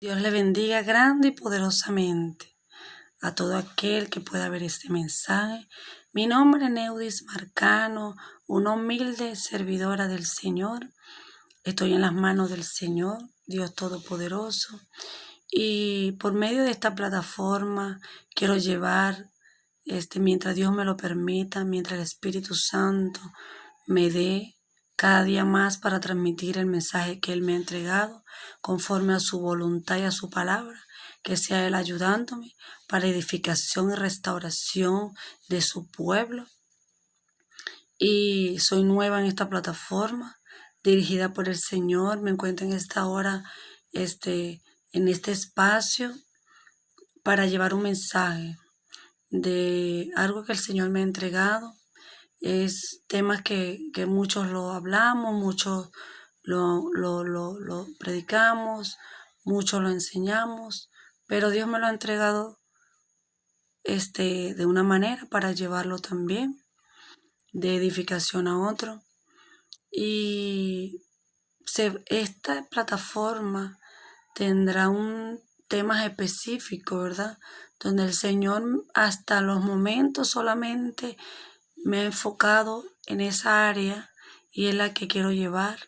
Dios le bendiga grande y poderosamente a todo aquel que pueda ver este mensaje. Mi nombre es Neudis Marcano, una humilde servidora del Señor. Estoy en las manos del Señor, Dios Todopoderoso. Y por medio de esta plataforma quiero llevar, mientras Dios me lo permita, mientras el Espíritu Santo me dé cada día más para transmitir el mensaje que Él me ha entregado conforme a su voluntad y a su palabra, que sea Él ayudándome para edificación y restauración de su pueblo. Y soy nueva en esta plataforma, dirigida por el Señor. Me encuentro en esta hora, en este espacio para llevar un mensaje de algo que el Señor me ha entregado. Es temas que muchos lo hablamos, muchos lo predicamos, muchos lo enseñamos, pero Dios me lo ha entregado de una manera para llevarlo también, de edificación a otro. Y esta plataforma tendrá un temas específicos, ¿verdad? Donde el Señor hasta los momentos solamente me ha enfocado en esa área y es la que quiero llevar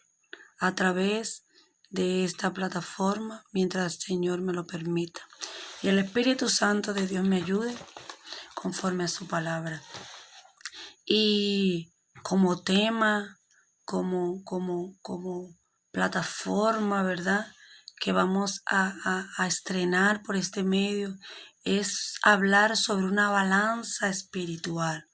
a través de esta plataforma mientras el Señor me lo permita. Y el Espíritu Santo de Dios me ayude conforme a su palabra. Y como tema, como plataforma, ¿verdad? Que vamos a estrenar por este medio, es hablar sobre una balanza espiritual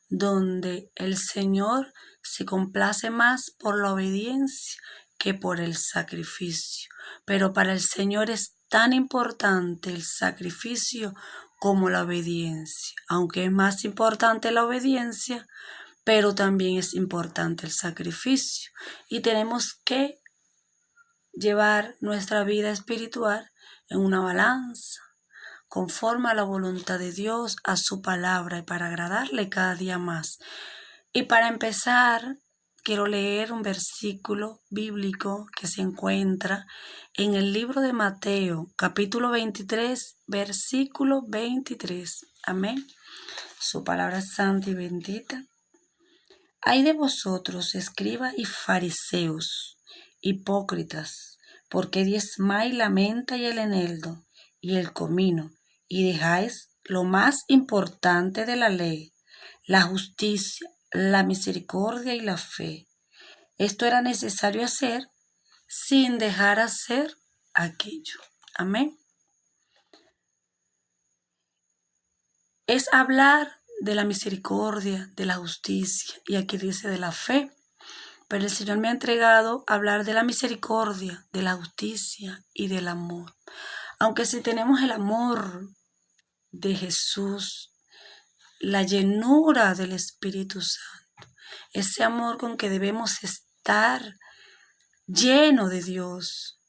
donde el Señor se complace más por la obediencia que por el sacrificio. Pero para el Señor es tan importante el sacrificio como la obediencia, aunque es más importante la obediencia, pero también es importante el sacrificio. Y tenemos que llevar nuestra vida espiritual en una balanza, conforme a la voluntad de Dios, a su palabra y para agradarle cada día más. Y para empezar, quiero leer un versículo bíblico que se encuentra en el libro de Mateo, capítulo 23, versículo 23. Amén. Su palabra es santa y bendita. Ay de vosotros, escribas y fariseos, hipócritas, porque diezmáis la menta y el eneldo y el comino, y dejáis lo más importante de la ley, la justicia, la misericordia y la fe. Esto era necesario hacer sin dejar hacer aquello. Amén. Es hablar de la misericordia, de la justicia, y aquí dice de la fe. Pero el Señor me ha entregado a hablar de la misericordia, de la justicia y del amor. Aunque si tenemos el amor de Jesús, la llenura del Espíritu Santo, ese amor con que debemos estar lleno de Dios,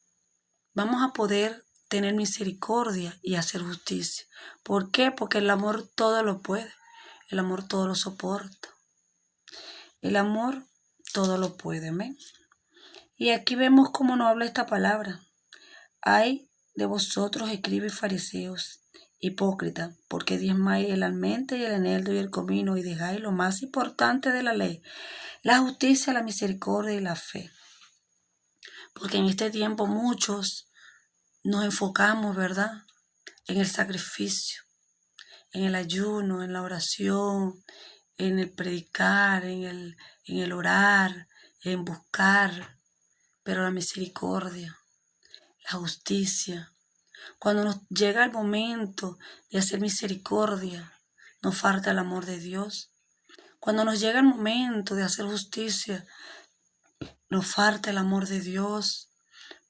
vamos a poder tener misericordia y hacer justicia. ¿Por qué? Porque el amor todo lo puede, el amor todo lo soporta, el amor todo lo puede. Amén. Y aquí vemos cómo nos habla esta palabra. Ay de vosotros, escribas y fariseos, hipócritas, porque diezmáis el almenta y el eneldo y el comino, y dejáis lo más importante de la ley, la justicia, la misericordia y la fe. Porque en este tiempo muchos nos enfocamos, ¿verdad?, en el sacrificio, en el ayuno, en la oración, en el predicar, en el orar, en buscar, pero la misericordia, la justicia. Cuando nos llega el momento de hacer misericordia, nos falta el amor de Dios. Cuando nos llega el momento de hacer justicia, nos falta el amor de Dios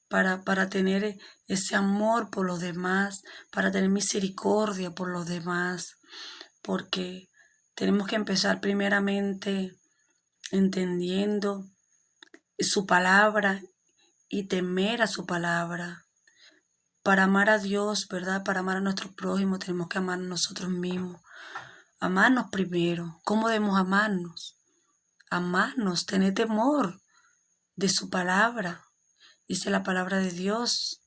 para tener ese amor por los demás, para tener misericordia por los demás, porque tenemos que empezar primeramente entendiendo su palabra y temer a su palabra. Para amar a Dios, ¿verdad? Para amar a nuestro prójimo tenemos que amar a nosotros mismos. Amarnos primero. ¿Cómo debemos amarnos? Amarnos, tener temor de su palabra. Dice la palabra de Dios,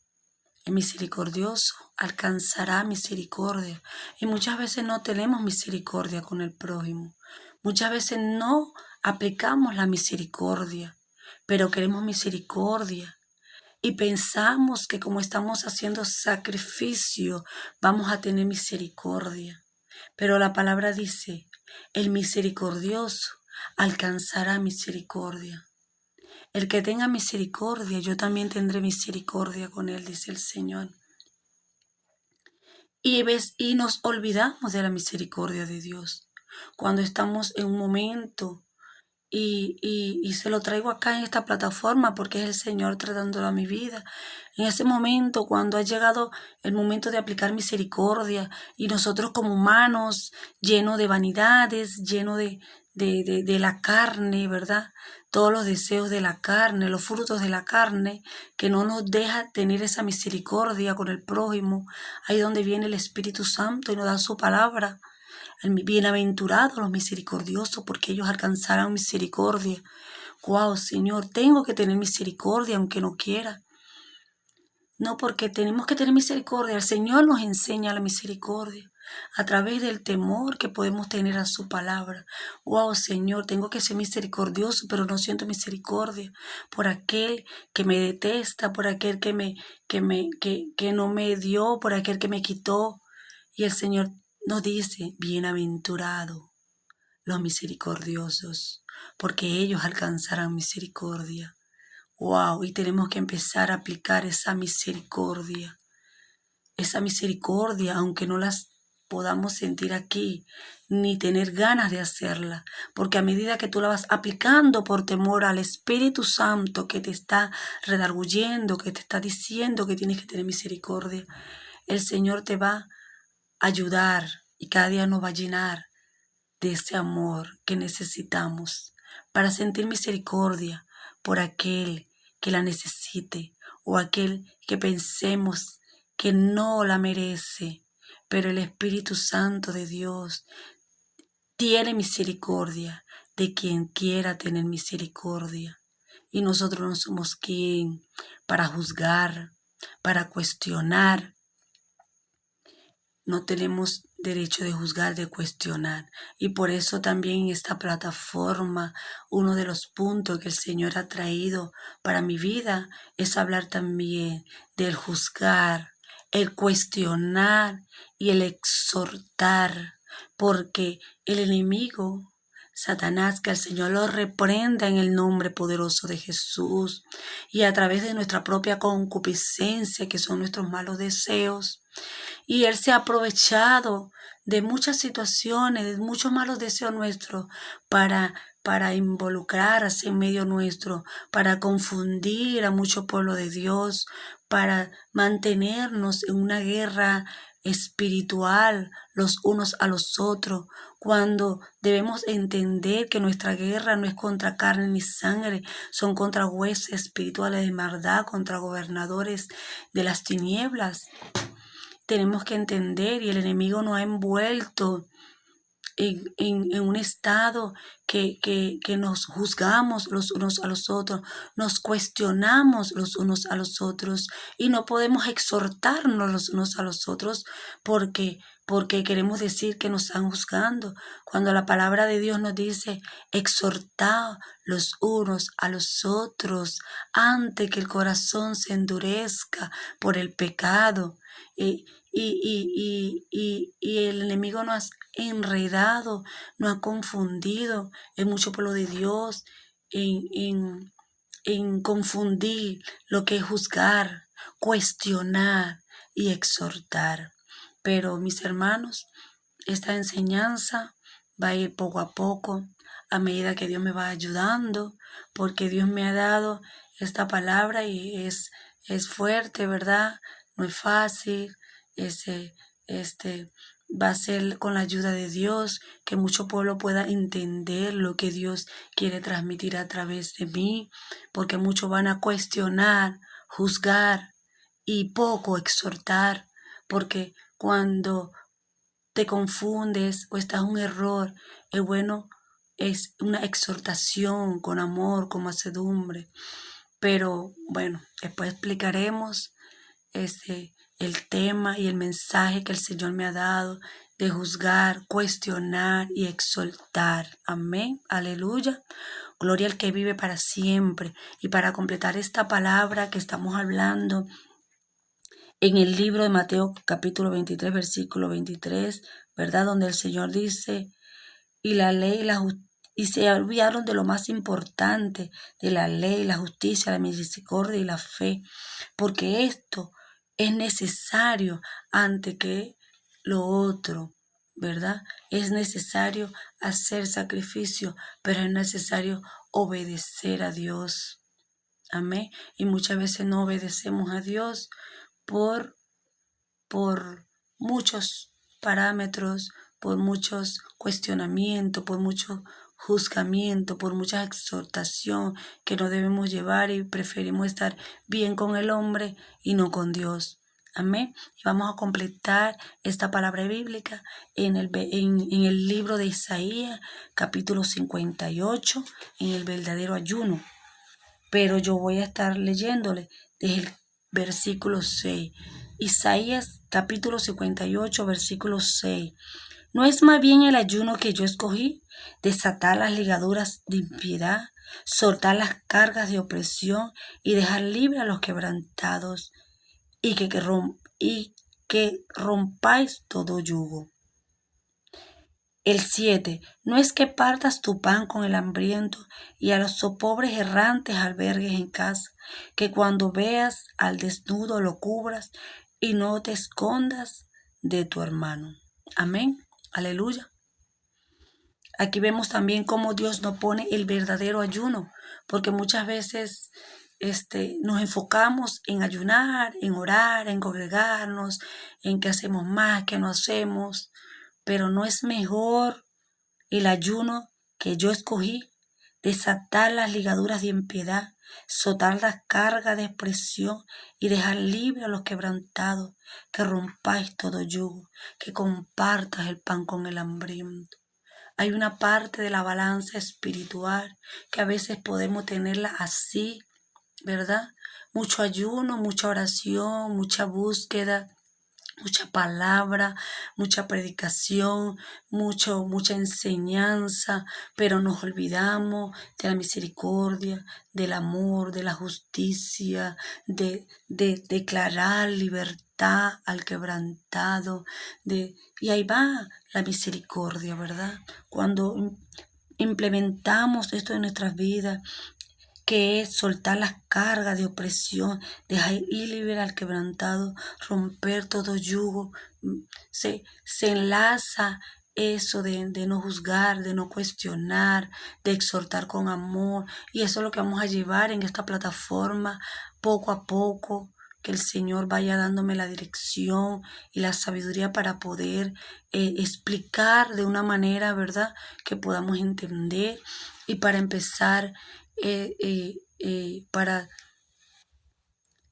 el misericordioso alcanzará misericordia. Y muchas veces no tenemos misericordia con el prójimo. Muchas veces no aplicamos la misericordia, pero queremos misericordia. Y pensamos que como estamos haciendo sacrificio, vamos a tener misericordia. Pero la palabra dice, el misericordioso alcanzará misericordia. El que tenga misericordia, yo también tendré misericordia con él, dice el Señor. Y nos olvidamos de la misericordia de Dios. Cuando estamos en un momento y se lo traigo acá en esta plataforma porque es el Señor tratándolo a mi vida. En ese momento, cuando ha llegado el momento de aplicar misericordia y nosotros como humanos, llenos de vanidades, llenos de la carne, ¿verdad? Todos los deseos de la carne, los frutos de la carne, que no nos deja tener esa misericordia con el prójimo. Ahí donde viene el Espíritu Santo y nos da su palabra. Bienaventurados los misericordiosos, porque ellos alcanzarán misericordia. Wow, Señor, tengo que tener misericordia aunque no quiera. No, porque tenemos que tener misericordia. El Señor nos enseña la misericordia a través del temor que podemos tener a su palabra. Wow, Señor, tengo que ser misericordioso, pero no siento misericordia por aquel que me detesta, por aquel que no me dio, por aquel que me quitó. Y el Señor nos dice, bienaventurado los misericordiosos, porque ellos alcanzarán misericordia. Wow, y tenemos que empezar a aplicar esa misericordia, aunque no las podamos sentir aquí, ni tener ganas de hacerla, porque a medida que tú la vas aplicando por temor al Espíritu Santo que te está redarguyendo, que te está diciendo que tienes que tener misericordia, el Señor te va a ayudar y cada día nos va a llenar de ese amor que necesitamos para sentir misericordia por aquel que la necesite o aquel que pensemos que no la merece. Pero el Espíritu Santo de Dios tiene misericordia de quien quiera tener misericordia. Y nosotros no somos quien para juzgar, para cuestionar. No tenemos derecho de juzgar, de cuestionar. Y por eso también en esta plataforma, uno de los puntos que el Señor ha traído para mi vida es hablar también del juzgar, el cuestionar y el exhortar. Porque el enemigo, Satanás, que el Señor lo reprenda en el nombre poderoso de Jesús, y a través de nuestra propia concupiscencia, que son nuestros malos deseos, y Él se ha aprovechado de muchas situaciones, de muchos malos deseos nuestros para involucrarse en medio nuestro, para confundir a mucho pueblo de Dios, para mantenernos en una guerra espiritual los unos a los otros, cuando debemos entender que nuestra guerra no es contra carne ni sangre, son contra huestes espirituales de maldad, contra gobernadores de las tinieblas. Tenemos que entender, y el enemigo nos ha envuelto en un estado que nos juzgamos los unos a los otros, nos cuestionamos los unos a los otros y no podemos exhortarnos los unos a los otros porque queremos decir que nos están juzgando, cuando la palabra de Dios nos dice exhortad los unos a los otros antes que el corazón se endurezca por el pecado. Y el enemigo nos ha enredado, nos ha confundido en mucho pueblo de Dios, en confundir lo que es juzgar, cuestionar y exhortar. Pero mis hermanos, esta enseñanza va a ir poco a poco, a medida que Dios me va ayudando, porque Dios me ha dado esta palabra y es fuerte, ¿verdad? No es fácil, va a ser con la ayuda de Dios que mucho pueblo pueda entender lo que Dios quiere transmitir a través de mí, porque muchos van a cuestionar, juzgar y poco exhortar, porque cuando te confundes o estás en un error, es bueno, es una exhortación con amor, con mansedumbre, Pero bueno, después explicaremos el tema y el mensaje que el Señor me ha dado de juzgar, cuestionar y exaltar. Amén. Aleluya. Gloria al que vive para siempre. Y para completar esta palabra que estamos hablando en el libro de Mateo capítulo 23, versículo 23, ¿verdad? Donde el Señor dice, y la ley y se olvidaron de lo más importante de la ley, la justicia, la misericordia y la fe, porque esto es necesario antes que lo otro, ¿verdad? Es necesario hacer sacrificio, pero es necesario obedecer a Dios. Amén. Y muchas veces no obedecemos a Dios por muchos parámetros, por muchos cuestionamientos, por mucho juzgamiento, por mucha exhortación que no debemos llevar y preferimos estar bien con el hombre y no con Dios. Amén. Y vamos a completar esta palabra bíblica en el libro de Isaías, capítulo 58, en el verdadero ayuno. Pero yo voy a estar leyéndole desde el versículo 6. Isaías capítulo 58, versículo 6. ¿No es más bien el ayuno que yo escogí? Desatar las ligaduras de impiedad, soltar las cargas de opresión y dejar libre a los quebrantados y que rompáis todo yugo. El 7. No es que partas tu pan con el hambriento y a los pobres errantes albergues en casa, que cuando veas al desnudo lo cubras y no te escondas de tu hermano. Amén. Aleluya. Aquí vemos también cómo Dios nos pone el verdadero ayuno, porque muchas veces nos enfocamos en ayunar, en orar, en congregarnos, en que hacemos más, que no hacemos, pero no es mejor el ayuno que yo escogí, desatar las ligaduras de impiedad, soltar las cargas de opresión y dejar libre a los quebrantados, que rompáis todo yugo, que compartas el pan con el hambriento. Hay una parte de la balanza espiritual que a veces podemos tenerla así, ¿verdad? Mucho ayuno, mucha oración, mucha búsqueda, mucha palabra, mucha predicación, mucha enseñanza, pero nos olvidamos de la misericordia, del amor, de la justicia, de declarar libertad al quebrantado, y ahí va la misericordia, ¿verdad? Cuando implementamos esto en nuestras vidas, que es soltar las cargas de opresión, dejar ir libre al quebrantado, romper todo yugo. Se enlaza eso de no juzgar, de no cuestionar, de exhortar con amor. Y eso es lo que vamos a llevar en esta plataforma poco a poco, que el Señor vaya dándome la dirección y la sabiduría para poder explicar de una manera, ¿verdad?, que podamos entender. Y para empezar, para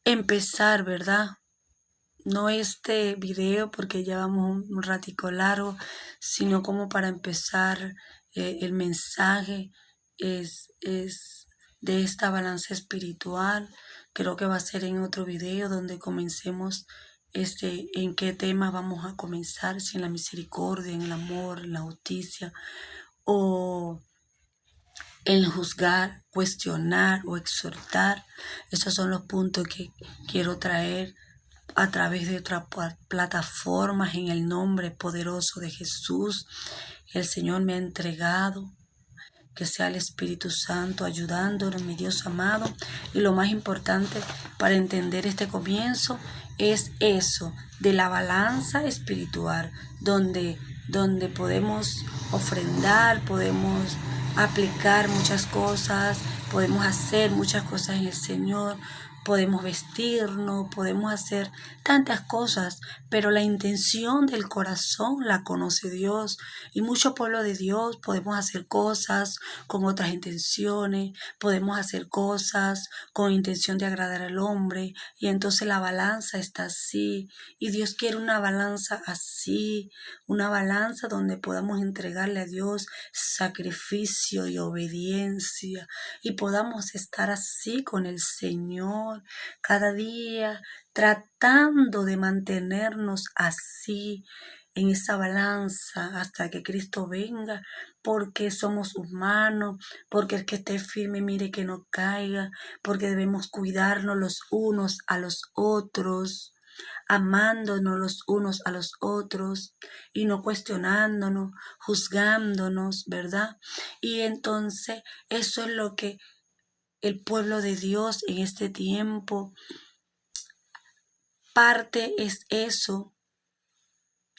empezar, ¿verdad? No este video porque llevamos un ratico largo, sino como para empezar el mensaje es de esta balanza espiritual. Creo que va a ser en otro video donde comencemos en qué tema vamos a comenzar, si en la misericordia, en el amor, en la justicia o en juzgar, cuestionar o exhortar. Esos son los puntos que quiero traer a través de otras plataformas en el nombre poderoso de Jesús. El Señor me ha entregado, que sea el Espíritu Santo ayudándonos, mi Dios amado. Y lo más importante para entender este comienzo es eso, de la balanza espiritual, donde podemos ofrendar, podemos aplicar muchas cosas, podemos hacer muchas cosas en el Señor, podemos vestirnos, podemos hacer tantas cosas, pero la intención del corazón la conoce Dios. Y mucho pueblo de Dios podemos hacer cosas con otras intenciones, podemos hacer cosas con intención de agradar al hombre, y entonces la balanza está así, y Dios quiere una balanza así, una balanza donde podamos entregarle a Dios sacrificio y obediencia, y podamos estar así con el Señor cada día, tratando de mantenernos así en esa balanza hasta que Cristo venga, porque somos humanos, porque el que esté firme mire que no caiga, porque debemos cuidarnos los unos a los otros, amándonos los unos a los otros y no cuestionándonos, juzgándonos, ¿verdad? Y entonces eso es lo que el pueblo de Dios en este tiempo, parte es eso,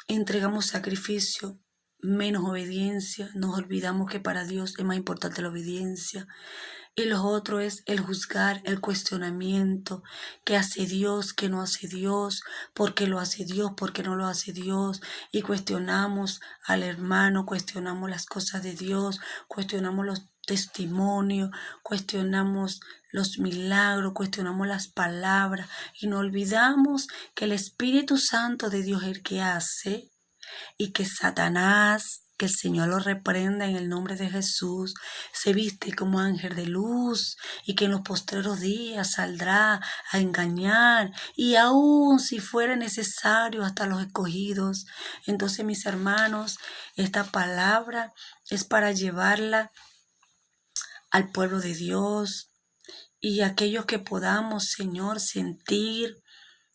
entregamos sacrificio, menos obediencia, nos olvidamos que para Dios es más importante la obediencia. Y lo otro es el juzgar, el cuestionamiento, qué hace Dios, qué no hace Dios, por qué lo hace Dios, por qué no lo hace Dios. Y cuestionamos al hermano, cuestionamos las cosas de Dios, cuestionamos los testimonios, cuestionamos los milagros, cuestionamos las palabras y nos olvidamos que el Espíritu Santo de Dios es el que hace, y que Satanás, que el Señor lo reprenda en el nombre de Jesús, se viste como ángel de luz, y que en los postreros días saldrá a engañar, y aun si fuera necesario hasta los escogidos. Entonces, mis hermanos, esta palabra es para llevarla al pueblo de Dios, y aquellos que podamos, Señor, sentir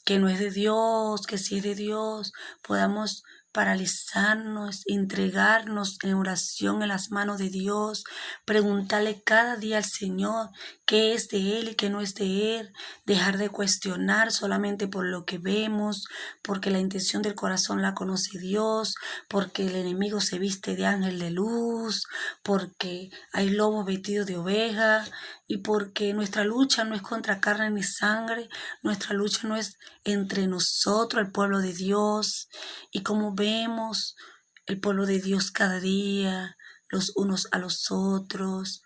que no es de Dios, que sí es de Dios, podamos paralizarnos, entregarnos en oración en las manos de Dios, preguntarle cada día al Señor qué es de Él y qué no es de Él, dejar de cuestionar solamente por lo que vemos, porque la intención del corazón la conoce Dios, porque el enemigo se viste de ángel de luz, porque hay lobos vestidos de oveja, y porque nuestra lucha no es contra carne ni sangre, nuestra lucha no es entre nosotros, el pueblo de Dios. Y como vemos el pueblo de Dios cada día, los unos a los otros,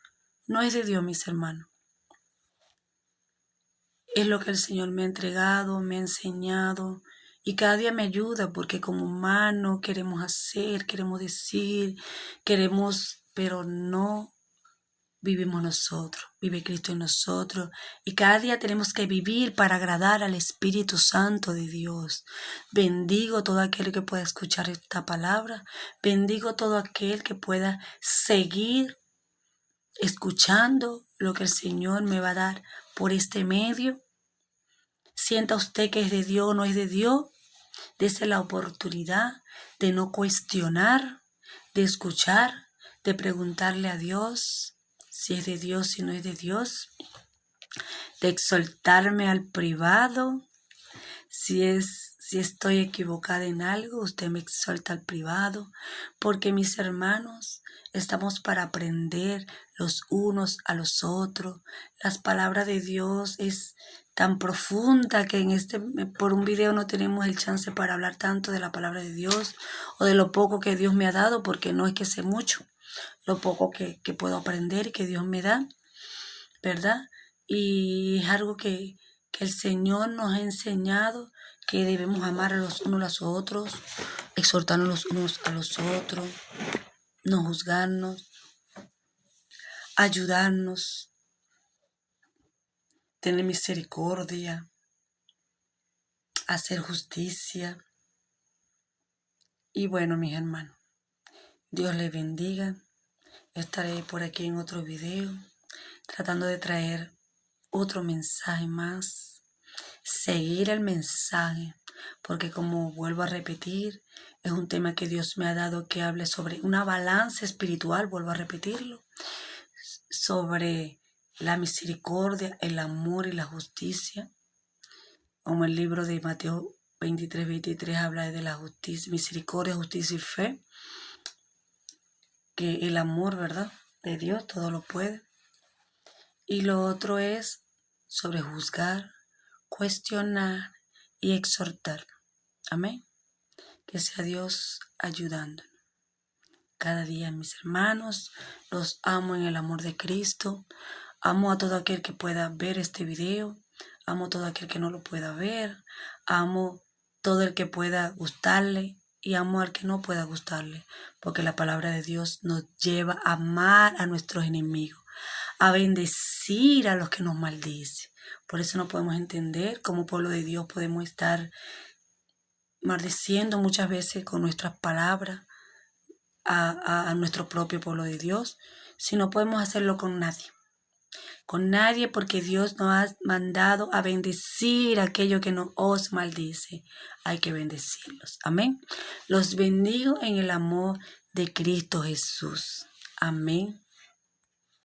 no es de Dios, mis hermanos. Es lo que el Señor me ha entregado, me ha enseñado, y cada día me ayuda, porque como humanos queremos hacer, queremos decir, queremos, pero no vivimos nosotros, vive Cristo en nosotros, y cada día tenemos que vivir para agradar al Espíritu Santo de Dios. Bendigo todo aquel que pueda escuchar esta palabra, bendigo todo aquel que pueda seguir escuchando lo que el Señor me va a dar por este medio. Sienta usted que es de Dios o no es de Dios, dese la oportunidad de no cuestionar, de escuchar, de preguntarle a Dios si es de Dios, si no es de Dios, de exhortarme al privado. Si estoy equivocada en algo, usted me exhorta al privado, porque mis hermanos, estamos para aprender los unos a los otros. Las palabras de Dios es tan profunda que por un video no tenemos el chance para hablar tanto de la palabra de Dios o de lo poco que Dios me ha dado, porque no es que sé mucho, lo poco que puedo aprender y que Dios me da, ¿verdad? Y es algo que el Señor nos ha enseñado, que debemos amar a los unos a los otros, exhortarnos los unos a los otros, no juzgarnos, ayudarnos, tener misericordia, hacer justicia. Y bueno, mis hermanos, Dios les bendiga. Estaré por aquí en otro video, tratando de traer otro mensaje más, seguir el mensaje, porque como vuelvo a repetir, es un tema que Dios me ha dado, que hable sobre una balanza espiritual, vuelvo a repetirlo, sobre la misericordia, el amor y la justicia, como el libro de Mateo 23 habla de la justicia, misericordia, justicia y fe, que el amor, ¿verdad?, de Dios todo lo puede. Y lo otro es sobre juzgar, cuestionar y exhortar. Amén. Que sea Dios ayudándonos. Cada día, mis hermanos, los amo en el amor de Cristo. Amo a todo aquel que pueda ver este video. Amo a todo aquel que no lo pueda ver. Amo todo el que pueda gustarle y amo al que no pueda gustarle. Porque la palabra de Dios nos lleva a amar a nuestros enemigos, a bendecir a los que nos maldicen. Por eso no podemos entender cómo pueblo de Dios podemos estar maldiciendo muchas veces con nuestras palabras a nuestro propio pueblo de Dios, si no podemos hacerlo con nadie, porque Dios nos ha mandado a bendecir a aquello que nos os maldice. Hay que bendecirlos. Amén. Los bendigo en el amor de Cristo Jesús. Amén.